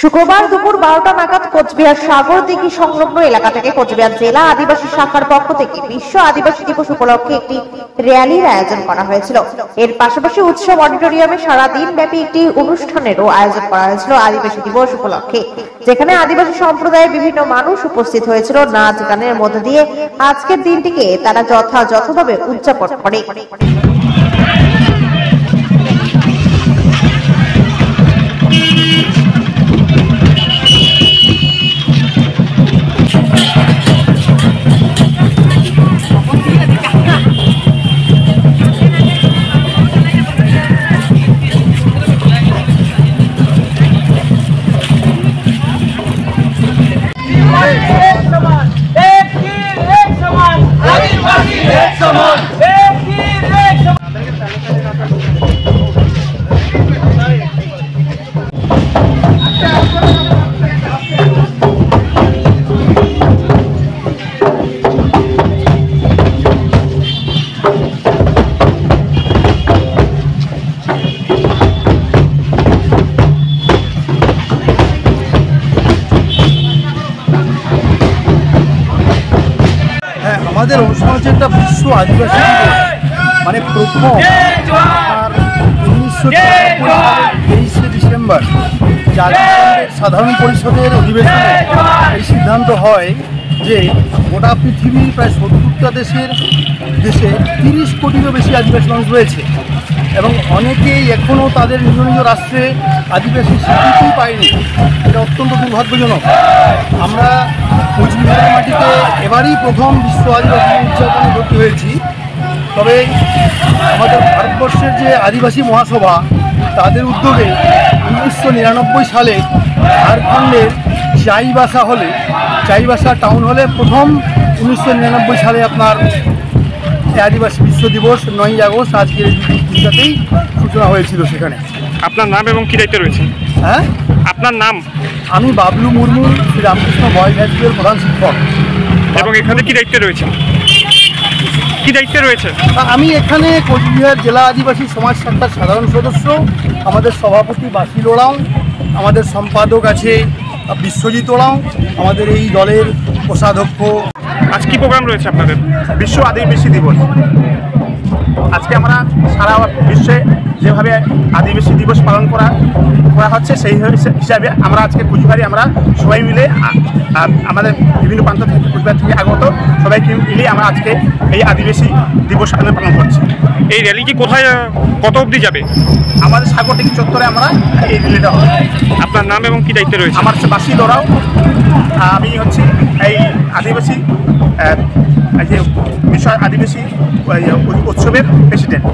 শুক্রবার দুপুর 12টা নাগাদ কোচবিহার সাগরদিঘি সংলগ্ন এলাকা থেকে কোচবিহার জেলা আদিবাসী শাখার পক্ষ থেকে বিশ্ব আদিবাসী দিবস উপলক্ষে একটি র্যালির আয়োজন করা হয়েছিল। এর পাশাপাশি উৎসব অডিটোরিয়ামে সারাদিন ব্যাপী একটি অনুষ্ঠানেরও আয়োজন করা হয়েছিল আদিবাসী দিবস উপলক্ষে, যেখানে আদিবাসী সম্প্রদায়ের বিভিন্ন মানুষ উপস্থিত হয়েছিল। নাচ গানের মধ্য দিয়ে আজকের দিনটিকে তারা যথাযথভাবে উদযাপন করে। আমাদের অনুষ্ঠান হচ্ছে একটা বিশ্ব আদিবাসী দিবস, মানে প্রথম 1923 ডিসেম্বর জাতিসংঘের সাধারণ পরিষদের অধিবেশনে এই সিদ্ধান্ত হয় যে গোটা পৃথিবীর প্রায় 70টা দেশে 30 কোটিরও বেশি আদিবাসী মানুষ রয়েছে এবং অনেকেই এখনও তাদের নিজ নিজ রাষ্ট্রে আদিবাসী স্বীকৃতি পায়নি। এটা অত্যন্ত দুর্ভাগ্যজনক। আমরা কোচবিহারের মাটিতে এবারই প্রথম বিশ্ব আদিবাসী উদযাপনে ভর্তি হয়েছি। তবে আমাদের ভারতবর্ষের যে আদিবাসী মহাসভা, তাদের উদ্যোগে 1999 সালে ঝাড়খণ্ডের চাইবাসা টাউন হলে প্রথম 1999 সালে আপনার আদিবাসী বিশ্ব দিবস 9ই আগস্ট আজকের দিনটাতেই সূচনা হয়েছিল। সেখানে আপনার নাম এবং কী দায়িত্বে রয়েছে? হ্যাঁ, আপনার নাম? আমি বাবলু মুর্মু, শ্রী রামকৃষ্ণ বয়েজ হাই স্কুলের প্রধান শিক্ষক। এবং এখানে কী দায়িত্বে রয়েছে? আমি এখানে কোচবিহার জেলা আদিবাসী সমাজ শাখার সাধারণ সদস্য। আমাদের সভাপতি বাসিল ওরাও, আমাদের সম্পাদক আছে বিশ্বজিৎ ওরাও, আমাদের এই দলের কোষাধ্যক্ষ। আজ কি প্রোগ্রাম রয়েছে আপনাদের? বিশ্ব আদিবাসী দিবস। আজকে আমরা সারা বিশ্বে যেভাবে আদিবাসী দিবস পালন করা হচ্ছে, সেই হিসাবে আমরা আজকে কোচবিহারে আমরা সবাই মিলে আমাদের বিভিন্ন প্রান্ত থেকে কোচবিহার থেকে আগত সবাইকে মিলে আমরা আজকে এই আদিবাসী দিবস পালন করছি। এই র্যালি কি কোথায়, কত অবধি যাবে? আমাদের সাগরদিঘি চত্বরে আমরা এই র্যালিটা হবে। আপনার নাম এবং কী দায়িত্বে রয়েছে? আমার হচ্ছে বাসিল ওরাও, আমি হচ্ছি এই আদিবাসী যে বিশ্ব আদিবাসী উৎসবের প্রেসিডেন্ট।